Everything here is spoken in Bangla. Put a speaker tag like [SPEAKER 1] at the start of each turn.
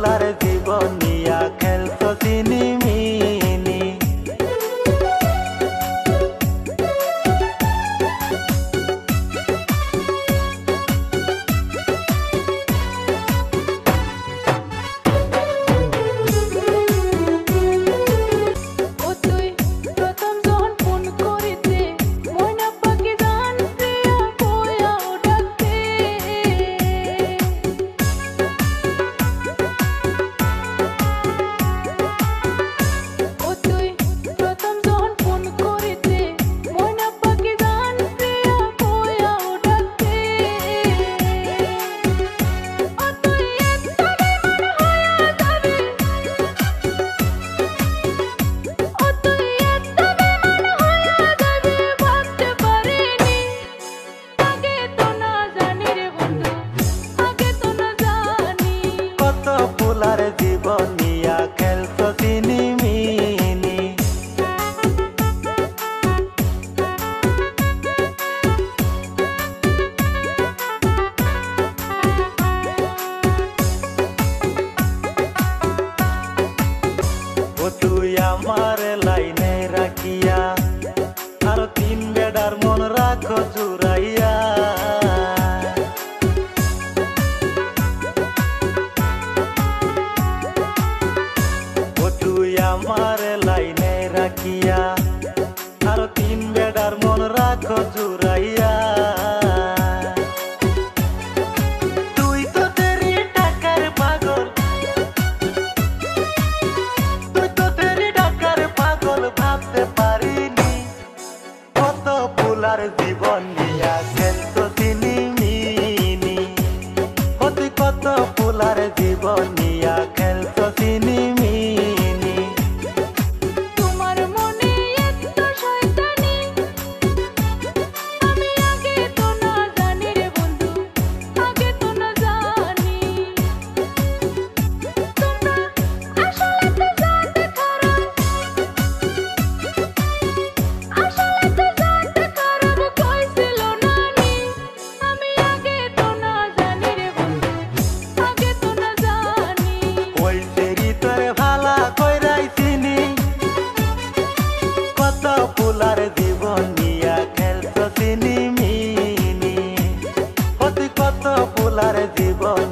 [SPEAKER 1] পোলার জীবন নিয়া খেলছো চিনিমিনি। পোলার জীবন নিয়া খেলছো চিনিমিনি। ও তুই আমার লাইনে রাখিয়া আর তিন বেড়ার মন রাখো জুড়াইয়া। আমার লাইনে রাখিয়া আর তিন বেড়ার মন রাখো জুড়াইয়া। তুই তো তেরি টাকার পাগল, তুই তো তেরি টাকার পাগল ভাবতে পারিনি। কত পোলার জীবন নিয়া খেলছো চিনিমিনি। তুই কত পোলার জীবন নিয়া খেলছো চিনিমিনি। পোলার জীবন নিয়া খেলছো চিনিমিনি। তুই কত পোলার জীবন